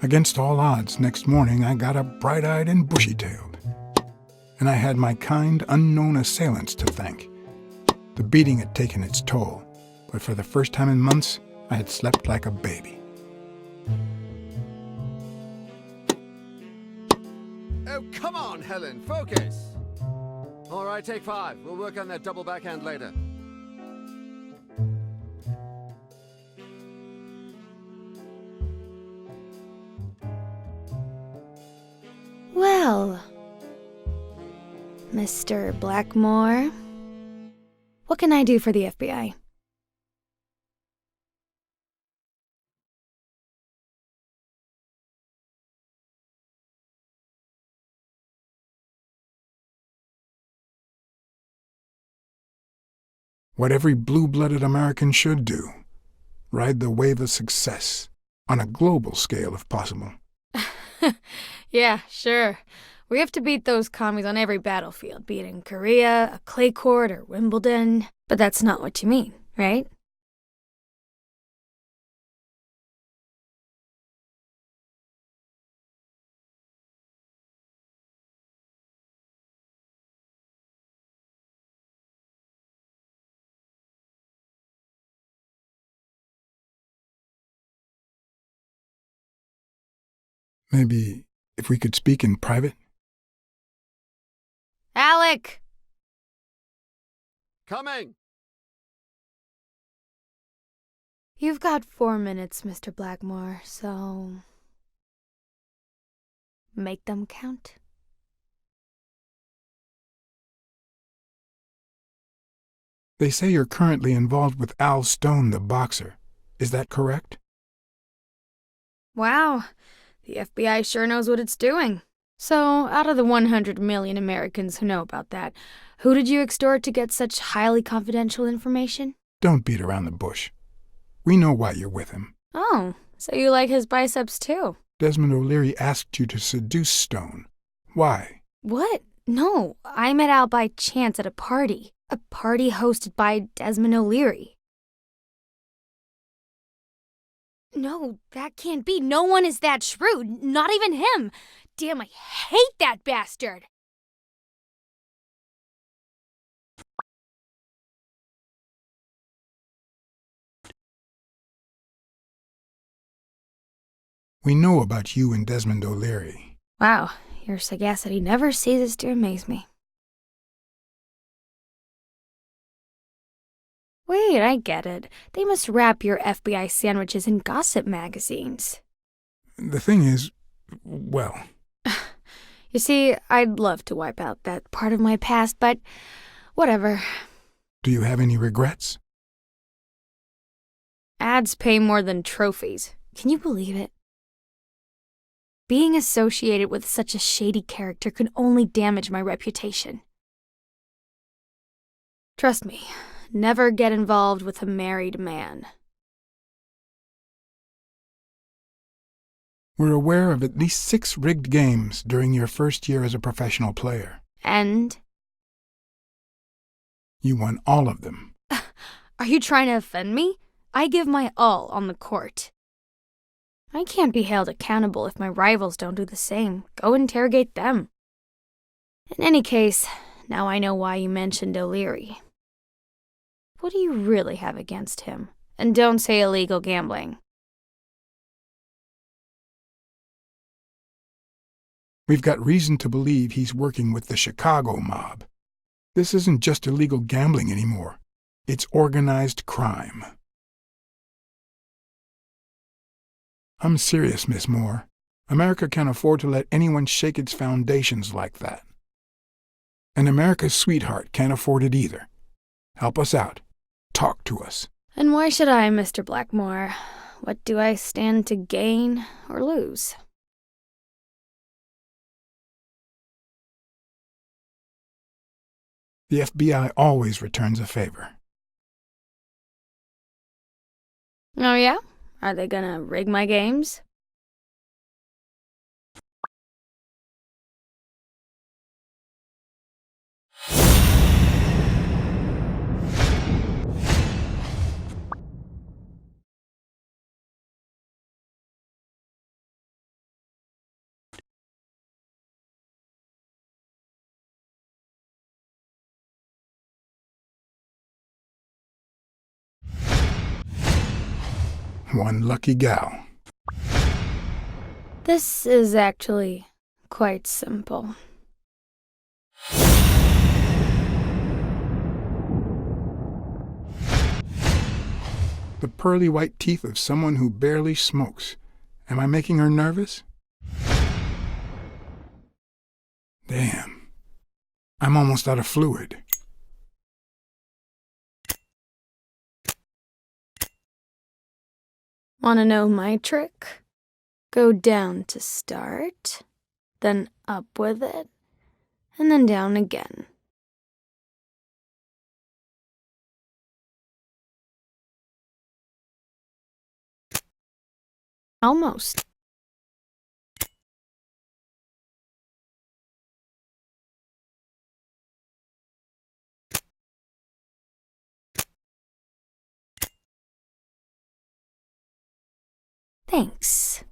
Against all odds, next morning I got up bright-eyed and bushy-tailed. And I had my kind, unknown assailants to thank. The beating had taken its toll, but for the first time in months, I had slept like a baby. Oh, come on, Helen, focus! All right, take 5. We'll work on that double backhand later. Well, Mr. Blackmore, what can I do for the FBI? What every blue-blooded American should do. Ride the wave of success, on a global scale if possible. Yeah, sure. We have to beat those commies on every battlefield, be it in Korea, a clay court, or Wimbledon. But that's not what you mean, right? Maybe if we could speak in private? Alec! Coming! You've got 4 minutes, Mr. Blackmore, so make them count. They say you're currently involved with Al Stone, the boxer. Is that correct? Wow, the FBI sure knows what it's doing. So, out of the 100 million Americans who know about that, who did you extort to get such highly confidential information? Don't beat around the bush. We know why you're with him. Oh, so you like his biceps too? Desmond O'Leary asked you to seduce Stone. Why? What? No, I met Al by chance at a party. A party hosted by Desmond O'Leary. No, that can't be. No one is that shrewd. Not even him. Damn, I hate that bastard. We know about you and Desmond O'Leary. Wow, your sagacity never ceases to amaze me. Wait, I get it. They must wrap your FBI sandwiches in gossip magazines. The thing is, well... You see, I'd love to wipe out that part of my past, but whatever. Do you have any regrets? Ads pay more than trophies. Can you believe it? Being associated with such a shady character could only damage my reputation. Trust me, never get involved with a married man. We're aware of at least 6 rigged games during your first year as a professional player. And? You won all of them. Are you trying to offend me? I give my all on the court. I can't be held accountable if my rivals don't do the same. Go interrogate them. In any case, now I know why you mentioned O'Leary. What do you really have against him? And don't say illegal gambling. We've got reason to believe he's working with the Chicago mob. This isn't just illegal gambling anymore. It's organized crime. I'm serious, Miss Moore. America can't afford to let anyone shake its foundations like that. And America's sweetheart can't afford it either. Help us out. Talk to us. And why should I, Mr. Blackmore? What do I stand to gain or lose? The FBI always returns a favor. Oh yeah? Are they gonna rig my games? One lucky gal. This is actually quite simple. The pearly white teeth of someone who barely smokes. Am I making her nervous? Damn. I'm almost out of fluid. Wanna know my trick? Go down to start, then up with it, and then down again. Almost. Thanks.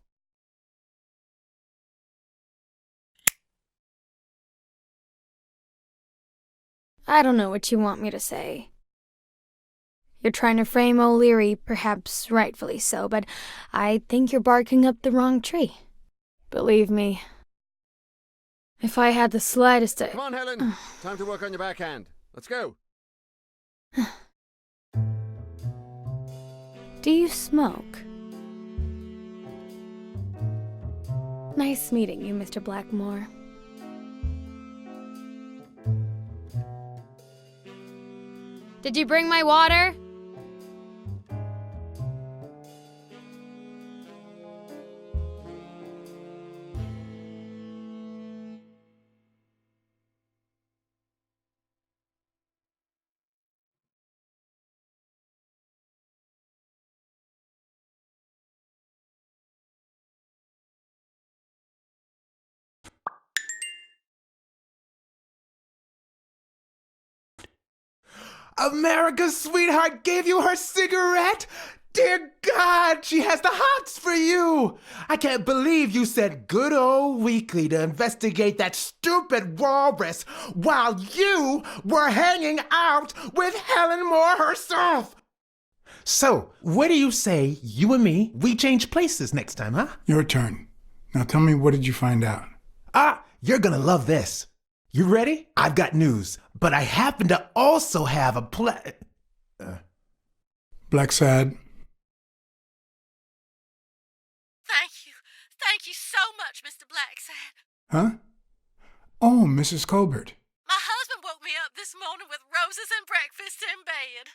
I don't know what you want me to say. You're trying to frame O'Leary, perhaps rightfully so, but I think you're barking up the wrong tree. Believe me, if I had the slightest... Come on, Helen. Time to work on your backhand. Let's go. Do you smoke? Nice meeting you, Mr. Blackmore. Did you bring my water? America's sweetheart gave you her cigarette? Dear God, she has the hots for you! I can't believe you sent good old Weekly to investigate that stupid walrus while you were hanging out with Helen Moore herself! So, what do you say, you and me, we change places next time, huh? Your turn. Now tell me, what did you find out? You're gonna love this. You ready? I've got news, but I happen to also have a Blacksad. Thank you so much, Mr. Blacksad. Huh? Oh, Mrs. Colbert. My husband woke me up this morning with roses and breakfast in bed.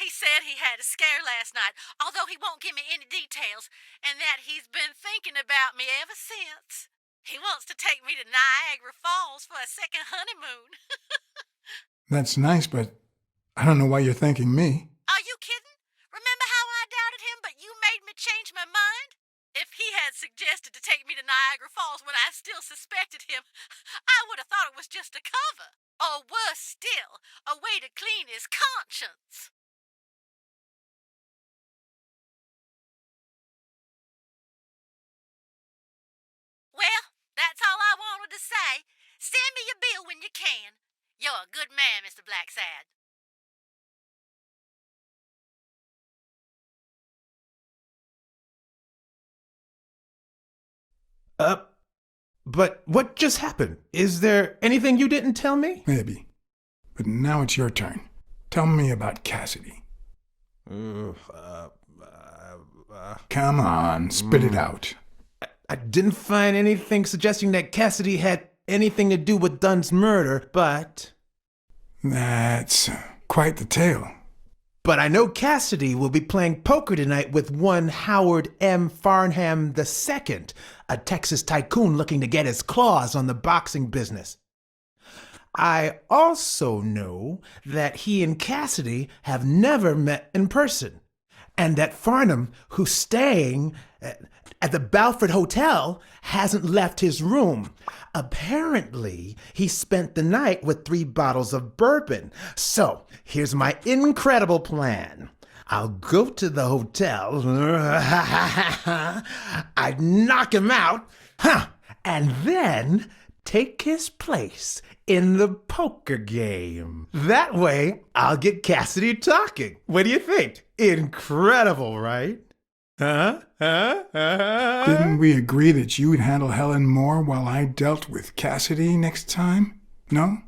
He said he had a scare last night, although he won't give me any details, and that he's been thinking about me ever since. He wants to take me to Niagara Falls for a second honeymoon. That's nice, but I don't know why you're thanking me. Are you kidding? Remember how I doubted him, but you made me change my mind? If he had suggested to take me to Niagara Falls when I still suspected him, I would have thought it was just a cover. Or worse still, a way to clean his conscience. Well, that's all I wanted to say. Send me your bill when you can. You're a good man, Mr. Blacksad. But what just happened? Is there anything you didn't tell me? Maybe. But now it's your turn. Tell me about Cassidy. Come on, spit it out. I didn't find anything suggesting that Cassidy had anything to do with Dunn's murder, but... That's quite the tale. But I know Cassidy will be playing poker tonight with one Howard M. Farnham II, a Texas tycoon looking to get his claws on the boxing business. I also know that he and Cassidy have never met in person, and that Farnham, who's staying at the Balford Hotel, hasn't left his room. Apparently, he spent the night with 3 bottles of bourbon. So, here's my incredible plan. I'll go to the hotel, I'd knock him out, and then take his place in the poker game. That way, I'll get Cassidy talking. What do you think? Incredible, right? Didn't we agree that you'd handle Helen more while I dealt with Cassidy next time? No?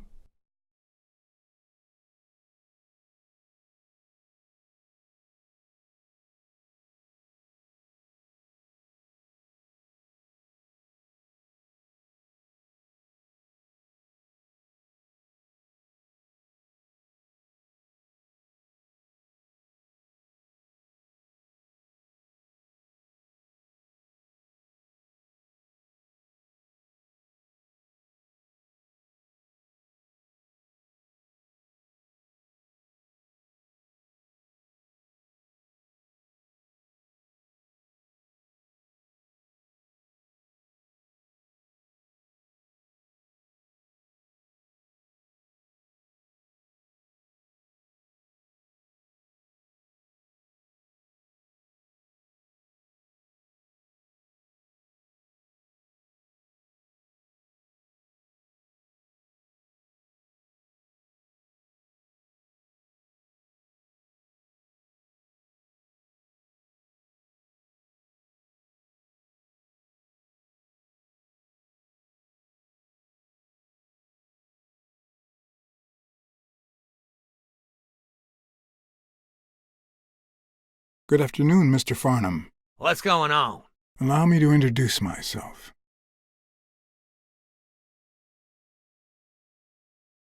Good afternoon, Mr. Farnham. What's going on? Allow me to introduce myself.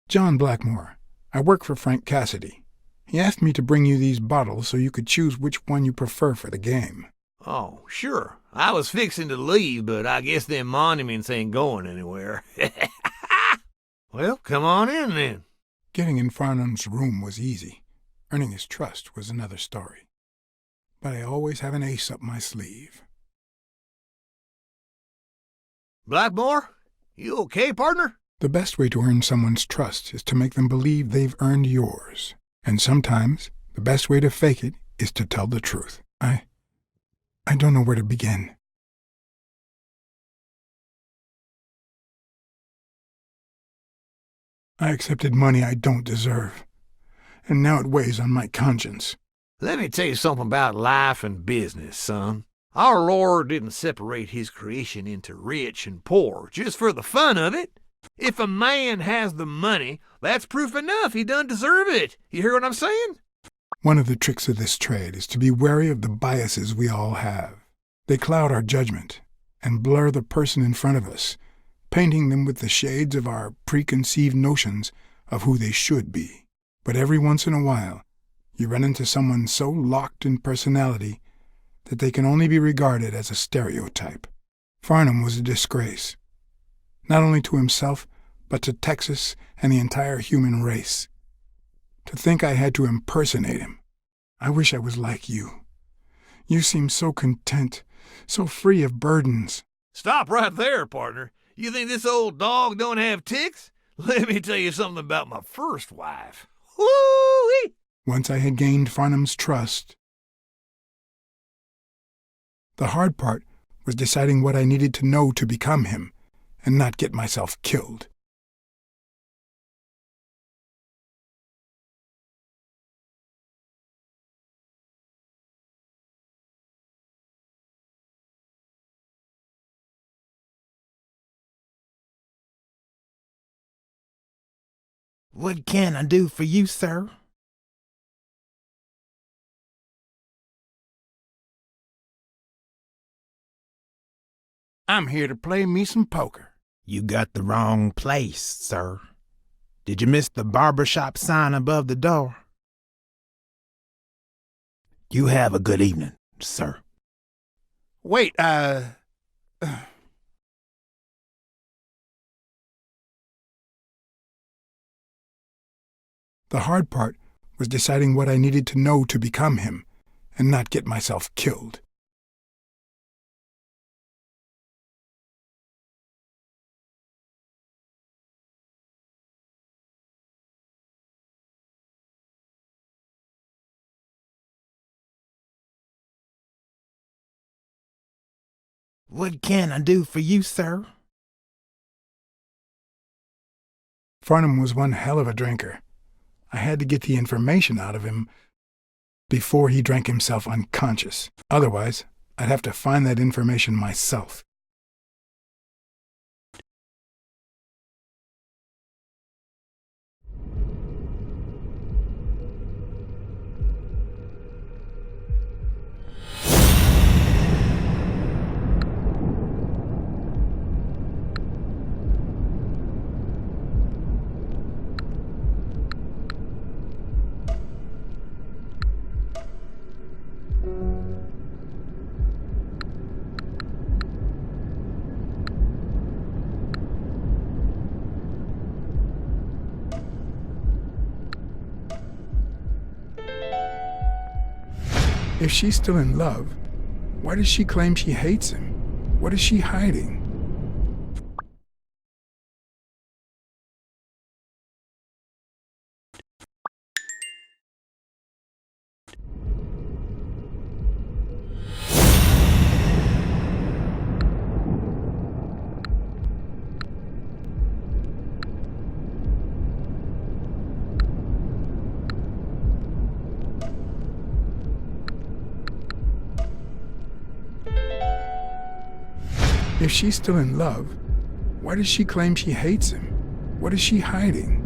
John Blackmore. I work for Frank Cassidy. He asked me to bring you these bottles so you could choose which one you prefer for the game. Oh, sure. I was fixing to leave, but I guess them monuments ain't going anywhere. Well, come on in then. Getting in Farnham's room was easy. Earning his trust was another story. But I always have an ace up my sleeve. Blackmore, you okay, partner? The best way to earn someone's trust is to make them believe they've earned yours. And sometimes, the best way to fake it is to tell the truth. I don't know where to begin. I accepted money I don't deserve, and now it weighs on my conscience. Let me tell you something about life and business, son. Our Lord didn't separate his creation into rich and poor just for the fun of it. If a man has the money, that's proof enough he done deserve it. You hear what I'm saying? One of the tricks of this trade is to be wary of the biases we all have. They cloud our judgment and blur the person in front of us, painting them with the shades of our preconceived notions of who they should be. But every once in a while, you run into someone so locked in personality that they can only be regarded as a stereotype. Farnham was a disgrace, not only to himself, but to Texas and the entire human race. To think I had to impersonate him. I wish I was like you. You seem so content, so free of burdens. Stop right there, partner. You think this old dog don't have ticks? Let me tell you something about my first wife. Woo-wee! Once I had gained Farnham's trust, the hard part was deciding what I needed to know to become him and not get myself killed. What can I do for you, sir? I'm here to play me some poker. You got the wrong place, sir. Did you miss the barbershop sign above the door? You have a good evening, sir. Wait, The hard part was deciding what I needed to know to become him and not get myself killed. What can I do for you, sir? Farnham was one hell of a drinker. I had to get the information out of him before he drank himself unconscious. Otherwise, I'd have to find that information myself. If she's still in love, why does she claim she hates him? What is she hiding? If she's still in love, why does she claim she hates him? What is she hiding?